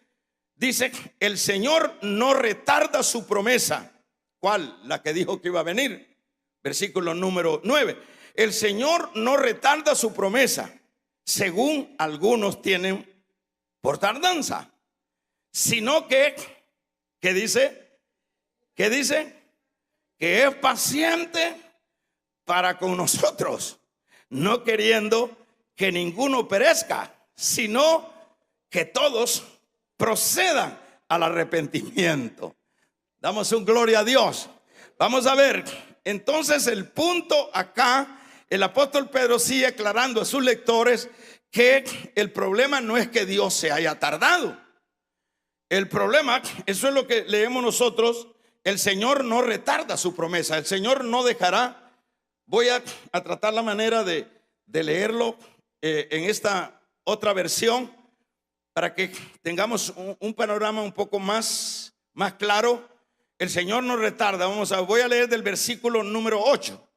el Señor no retarda su promesa. ¿Cuál? La que dijo que iba a venir. Versículo número 9. el Señor no retarda su promesa, según algunos tienen por tardanza, sino que, ¿qué dice? ¿Qué dice? Que es paciente para con nosotros, no queriendo que ninguno perezca, sino que todos procedan al arrepentimiento. Damos un gloria a Dios. Vamos a ver, entonces el punto acá, el apóstol Pedro sigue aclarando a sus lectores que el problema no es que Dios se haya tardado. El problema, eso es lo que leemos nosotros, el Señor no retarda su promesa, el Señor no dejará. Voy a tratar la manera de leerlo en esta otra versión para que tengamos un panorama un poco más claro. El Señor no retarda. Voy a leer del versículo número 8.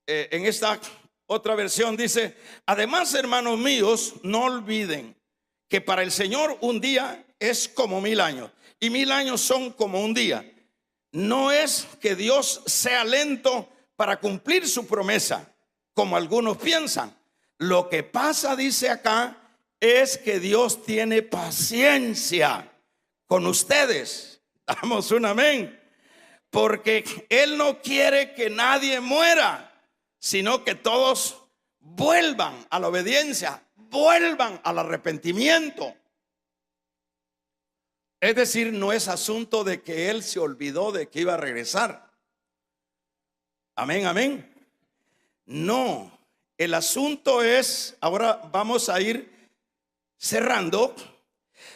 En esta otra versión dice: además, hermanos míos, no olviden que para el Señor un día es como 1000 años y 1000 años son como un día. No es que Dios sea lento para cumplir su promesa, como algunos piensan. Lo que pasa, dice acá, es que Dios tiene paciencia con ustedes. Damos un amén. Porque Él no quiere que nadie muera, sino que todos vuelvan a la obediencia, vuelvan al arrepentimiento. Es decir, no es asunto de que Él se olvidó de que iba a regresar. Amén, amén. No, el asunto es, ahora vamos a ir cerrando.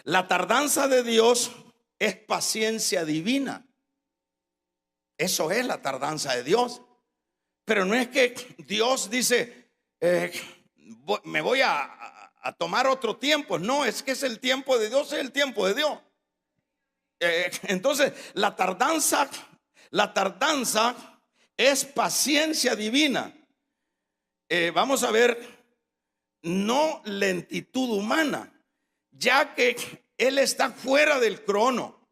La tardanza de Dios es paciencia divina. Eso es la tardanza de Dios. Pero no es que Dios dice, me voy a tomar otro tiempo. No, es que es el tiempo de Dios, es el tiempo de Dios. Entonces, la tardanza es paciencia divina. Vamos a ver, no lentitud humana, ya que Él está fuera del crono.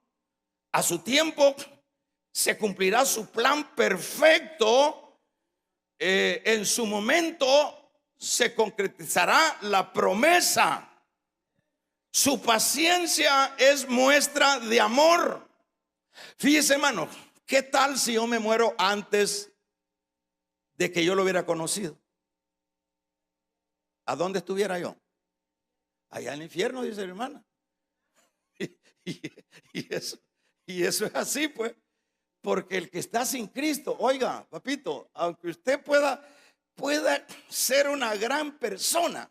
A su tiempo se cumplirá su plan perfecto. En su momento se concretizará la promesa. Su paciencia es muestra de amor. Fíjese, hermano, ¿qué tal si yo me muero antes de que yo lo hubiera conocido? ¿A dónde estuviera yo? Allá en el infierno, dice la hermana. Y eso es así, pues. Porque el que está sin Cristo, oiga, papito, aunque usted pueda ser una gran persona,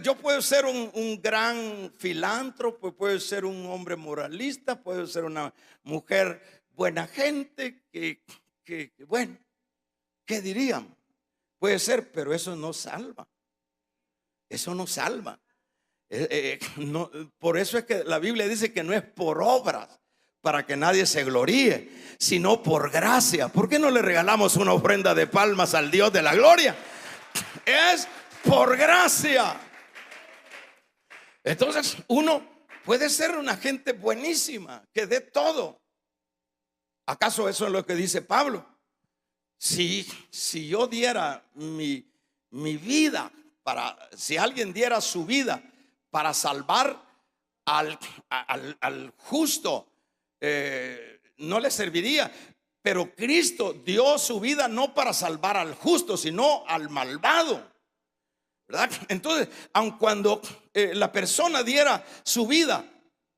yo puedo ser un gran filántropo, puedo ser un hombre moralista, puedo ser una mujer buena gente, que bueno, ¿qué dirían? Puede ser, pero eso no salva. Eso no salva. No, por eso es que la Biblia dice que no es por obras, para que nadie se gloríe, sino por gracia. ¿Por qué no le regalamos una ofrenda de palmas al Dios de la gloria? Es por gracia. Entonces uno puede ser una gente buenísima, que dé todo. ¿Acaso eso es lo que dice Pablo? Si yo diera mi vida si alguien diera su vida para salvar al justo, no le serviría. Pero Cristo dio su vida no para salvar al justo, sino al malvado, ¿verdad? Entonces, aun cuando la persona diera su vida,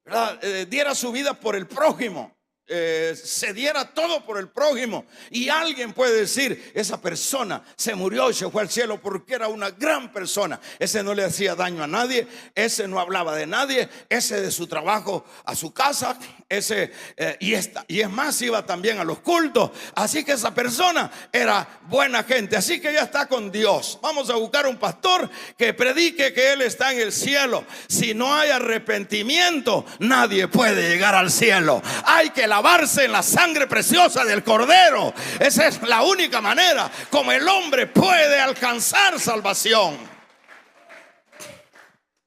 ¿verdad? Diera su vida por el prójimo, se diera todo por el prójimo, y alguien puede decir: esa persona se murió y se fue al cielo porque era una gran persona. Ese no le hacía daño a nadie, ese no hablaba de nadie, ese de su trabajo a su casa, ese y es más, iba también a los cultos. Así que esa persona era buena gente, así que ya está con Dios. Vamos a buscar un pastor que predique que Él está en el cielo. Si no hay arrepentimiento, nadie puede llegar al cielo. Hay que lavarse en la sangre preciosa del Cordero. Esa es la única manera como el hombre puede alcanzar salvación.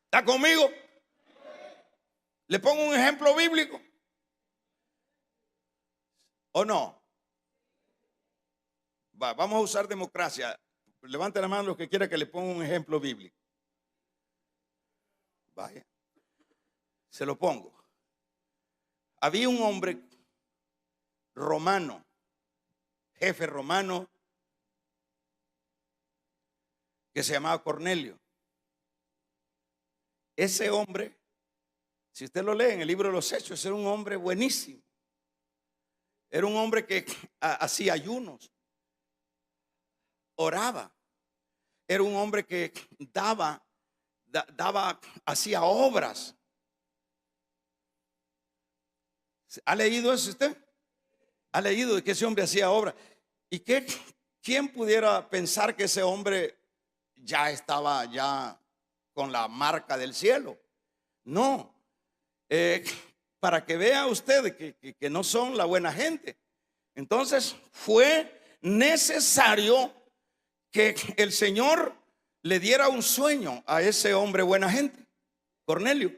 ¿Está conmigo? ¿Le pongo un ejemplo bíblico o no? Vamos a usar democracia. Levante la mano los que quiera que le ponga un ejemplo bíblico. Vaya, se lo pongo. Había un hombre romano, jefe romano, que se llamaba Cornelio. Ese hombre, si usted lo lee en el libro de los Hechos, era un hombre buenísimo. Era un hombre que hacía ayunos, oraba. Era un hombre que hacía obras. ¿Ha leído eso usted? ¿Ha leído de que ese hombre hacía obras? ¿Y quién pudiera pensar que ese hombre ya estaba con la marca del cielo? No. Para que vea usted que no son la buena gente. Entonces fue necesario que el Señor le diera un sueño a ese hombre buena gente, Cornelio,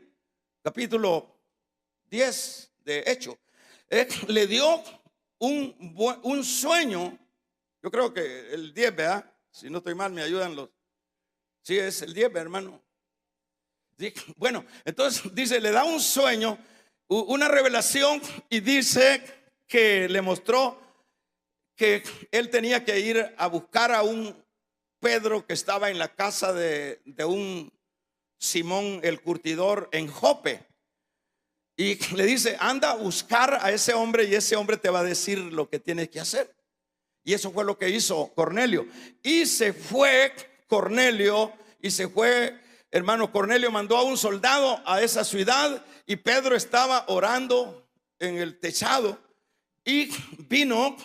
capítulo 10 de Hechos. Le dio un sueño. Yo creo que el 10, ¿verdad? Si no estoy mal, me ayudan los. Sí, es el 10, hermano. Sí, bueno, entonces dice, le da un sueño, una revelación, y dice que le mostró que él tenía que ir a buscar a un Pedro que estaba en la casa de un Simón el curtidor en Jope. Y le dice, anda a buscar a ese hombre y ese hombre te va a decir lo que tienes que hacer. Y eso fue lo que hizo Cornelio. Y se fue Cornelio, hermano. Cornelio mandó a un soldado a esa ciudad y Pedro estaba orando en el techado y vino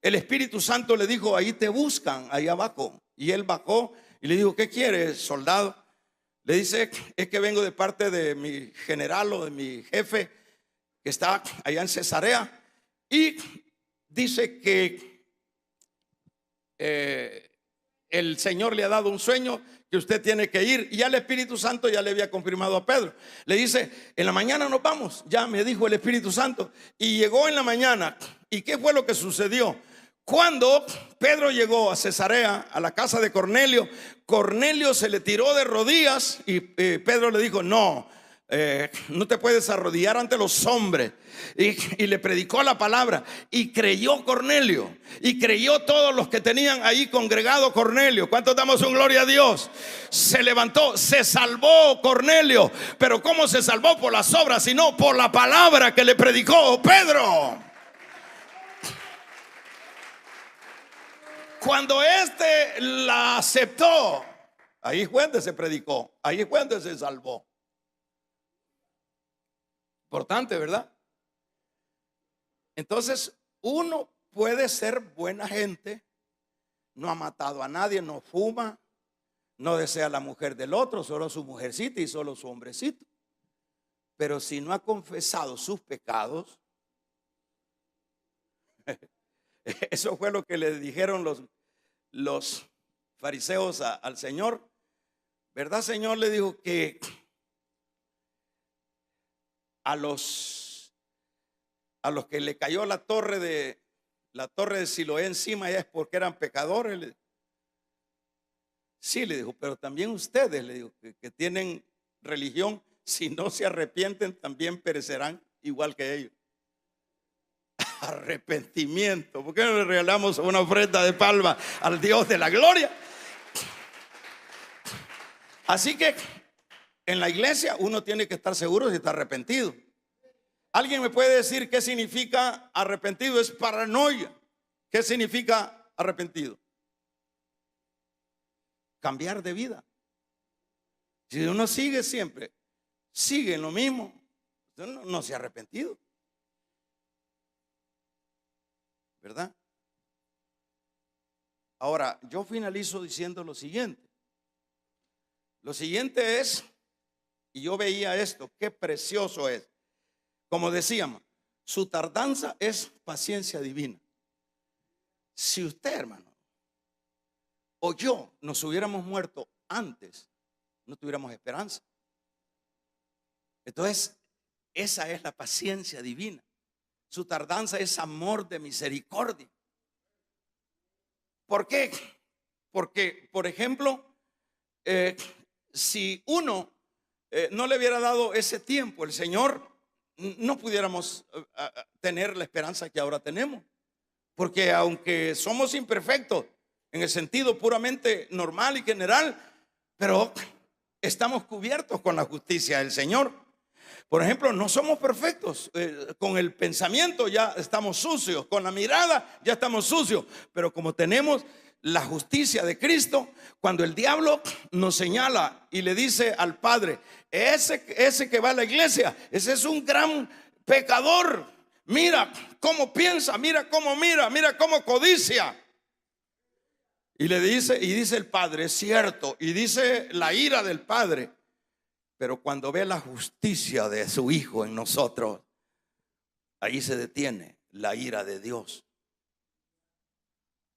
el Espíritu Santo, le dijo, ahí te buscan, ahí abajo. Y él bajó y le dijo, ¿qué quieres, soldado? Le dice, es que vengo de parte de mi general o de mi jefe que está allá en Cesarea, y dice que el Señor le ha dado un sueño que usted tiene que ir. Y ya el Espíritu Santo ya le había confirmado a Pedro. Le dice, en la mañana nos vamos, ya me dijo el Espíritu Santo. Y llegó en la mañana. ¿Y qué fue lo que sucedió? Cuando Pedro llegó a Cesarea, a la casa de Cornelio, Cornelio se le tiró de rodillas y Pedro le dijo, no te puedes arrodillar ante los hombres. Y le predicó la palabra y creyó Cornelio y creyó todos los que tenían ahí congregado Cornelio. ¿Cuántos damos un gloria a Dios? Se levantó, se salvó Cornelio. Pero ¿cómo se salvó? Por las obras, sino por la palabra que le predicó Pedro. Cuando la aceptó, ahí fue donde se predicó, ahí fue donde se salvó. Importante, ¿verdad? Entonces, uno puede ser buena gente, no ha matado a nadie, no fuma, no desea a la mujer del otro, solo su mujercita y solo su hombrecito. Pero si no ha confesado sus pecados, eso fue lo que le dijeron los fariseos al Señor. ¿Verdad, Señor? Le dijo que a los que le cayó la torre de Siloé encima ya es porque eran pecadores. Sí, le dijo, pero también ustedes, le dijo, que tienen religión, si no se arrepienten también perecerán igual que ellos. Arrepentimiento. ¿Por qué no le regalamos una ofrenda de palma al Dios de la gloria? Así que en la iglesia uno tiene que estar seguro si está arrepentido. ¿Alguien me puede decir qué significa arrepentido? Es paranoia. ¿Qué significa arrepentido? Cambiar de vida. Si uno sigue en lo mismo, no se ha arrepentido, ¿verdad? Ahora, yo finalizo diciendo lo siguiente. Lo siguiente es, y yo veía esto, qué precioso es. Como decíamos, su tardanza es paciencia divina. Si usted, hermano, o yo nos hubiéramos muerto antes, no tuviéramos esperanza. Entonces, esa es la paciencia divina. Su tardanza es amor de misericordia. ¿Por qué? Porque, por ejemplo, si uno no le hubiera dado ese tiempo, el Señor, no pudiéramos tener la esperanza que ahora tenemos. Porque aunque somos imperfectos en el sentido puramente normal y general, pero estamos cubiertos con la justicia del Señor. Por ejemplo, no somos perfectos. Con el pensamiento ya estamos sucios, con la mirada ya estamos sucios, pero como tenemos la justicia de Cristo, cuando el diablo nos señala y le dice al Padre, ese que va a la iglesia, ese es un gran pecador, mira cómo piensa, mira, mira cómo codicia. Y dice el Padre, es cierto, y dice la ira del Padre, pero cuando ve la justicia de su Hijo en nosotros, ahí se detiene la ira de Dios.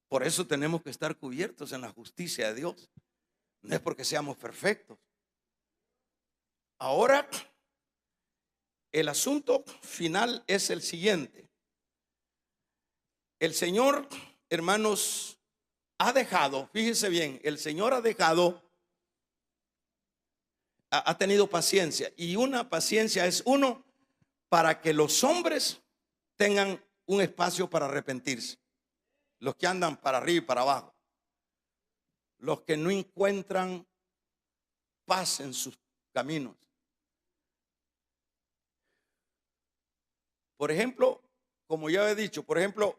Por eso tenemos que estar cubiertos en la justicia de Dios. No es porque seamos perfectos. Ahora, el asunto final es el siguiente. El Señor, hermanos, ha dejado, fíjense bien, el Señor ha tenido paciencia. Y una paciencia es para que los hombres tengan un espacio para arrepentirse. Los que andan para arriba y para abajo, los que no encuentran paz en sus caminos. Por ejemplo, como ya he dicho, por ejemplo,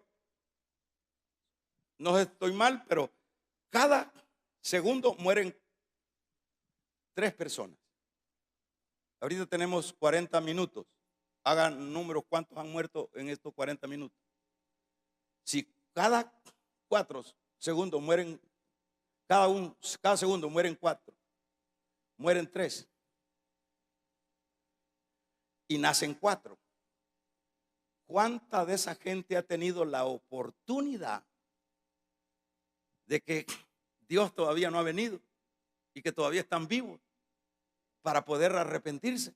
no estoy mal, pero cada segundo mueren 3 personas. Ahorita tenemos 40 minutos. Hagan números, ¿cuántos han muerto en estos 40 minutos? Si cada 4 segundos mueren, cada segundo mueren 4, mueren 3 y nacen 4. ¿Cuánta de esa gente ha tenido la oportunidad de que Dios todavía no ha venido y que todavía están vivos para poder arrepentirse?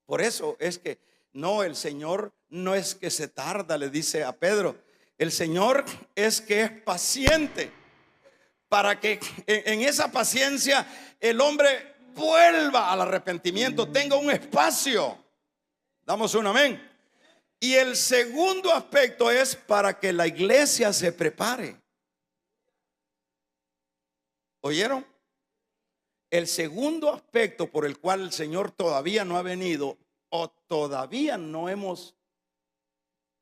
Por eso es que el Señor no es que se tarda, le dice a Pedro. El Señor es que es paciente para que en esa paciencia el hombre vuelva al arrepentimiento, tenga un espacio. Damos un amén. Y el segundo aspecto es para que la iglesia se prepare. ¿Oyeron? El segundo aspecto por el cual el Señor todavía no ha venido o todavía no hemos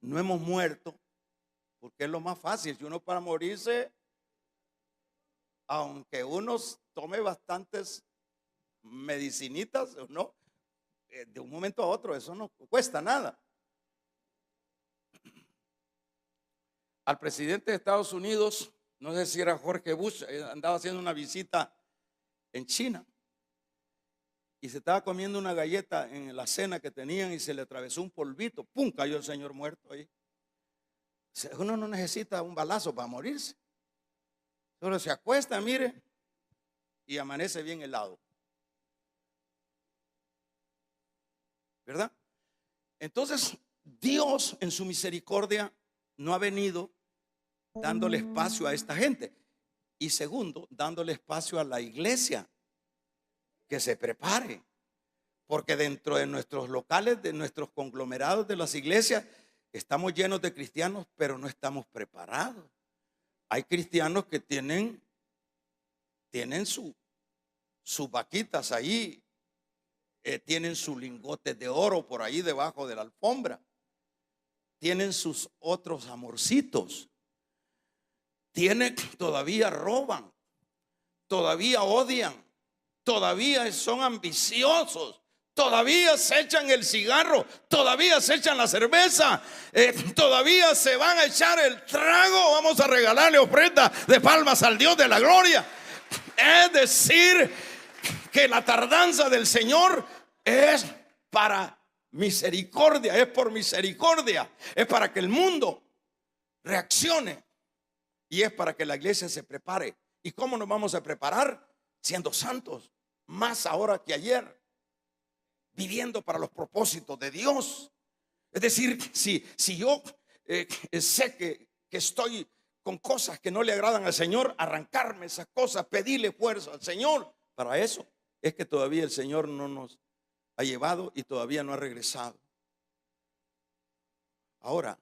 muerto, porque es lo más fácil. Si uno para morirse, aunque uno tome bastantes medicinitas, no, de un momento a otro eso no cuesta nada. Al presidente de Estados Unidos, no sé si era George Bush, andaba haciendo una visita en China y se estaba comiendo una galleta en la cena que tenían y se le atravesó un polvito, ¡pum!, cayó el señor muerto ahí. Uno no necesita un balazo para morirse, solo se acuesta, mire, y amanece bien helado, ¿verdad? Entonces Dios en su misericordia no ha venido dándole espacio a esta gente, y segundo, dándole espacio a la iglesia que se prepare, porque dentro de nuestros locales, de nuestros conglomerados de las iglesias, estamos llenos de cristianos, pero no estamos preparados. Hay cristianos que tienen sus vaquitas ahí, tienen sus lingotes de oro por ahí debajo de la alfombra, tienen sus otros amorcitos, todavía roban, todavía odian, todavía son ambiciosos, todavía se echan el cigarro, todavía se echan la cerveza, todavía se van a echar el trago. Vamos a regalarle ofrenda de palmas al Dios de la gloria. Es decir, que la tardanza del Señor es para misericordia, es por misericordia, es para que el mundo reaccione y es para que la iglesia se prepare. ¿Y cómo nos vamos a preparar? Siendo santos, más ahora que ayer, viviendo para los propósitos de Dios. Es decir, si yo sé que estoy con cosas que no le agradan al Señor, arrancarme esas cosas, pedirle fuerza al Señor. Para eso es que todavía el Señor no nos ha llevado y todavía no ha regresado. Ahora,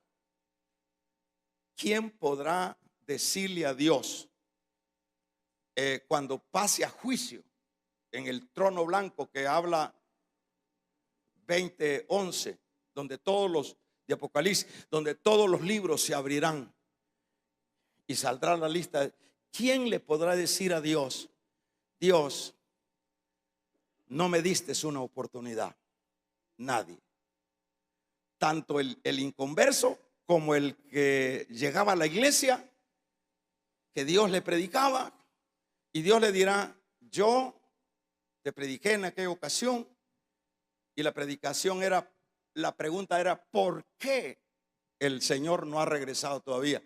¿quién podrá decirle a Dios cuando pase a juicio en el trono blanco que habla 20:11, donde todos los de Apocalipsis, donde todos los libros se abrirán y saldrá la lista? ¿Quién le podrá decir a Dios: Dios, no me diste una oportunidad? Nadie. Tanto el inconverso como el que llegaba a la iglesia, que Dios le predicaba, y Dios le dirá: yo te prediqué en aquella ocasión, y la predicación era, la pregunta era: ¿por qué el Señor no ha regresado todavía?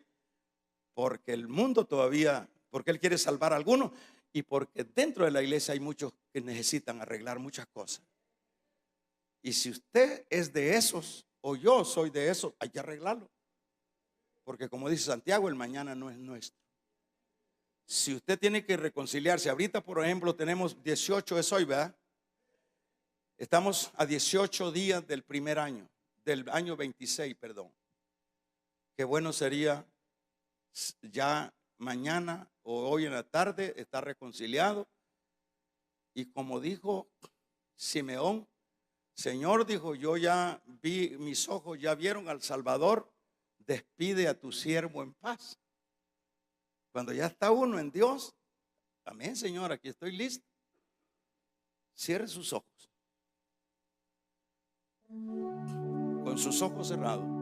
Porque el mundo todavía, porque Él quiere salvar a algunos, y porque dentro de la iglesia hay muchos que necesitan arreglar muchas cosas. Y si usted es de esos, o yo soy de esos, hay que arreglarlo. Porque como dice Santiago, el mañana no es nuestro. Si usted tiene que reconciliarse, ahorita por ejemplo tenemos 18 es hoy, ¿verdad? Estamos a 18 días del primer año, del año 26, perdón. Qué bueno sería ya mañana o hoy en la tarde estar reconciliado. Y como dijo Simeón, Señor, dijo, yo ya vi, mis ojos ya vieron al Salvador, despide a tu siervo en paz. Cuando ya está uno en Dios, amén, Señor, aquí estoy listo. Cierre sus ojos. Con sus ojos cerrados.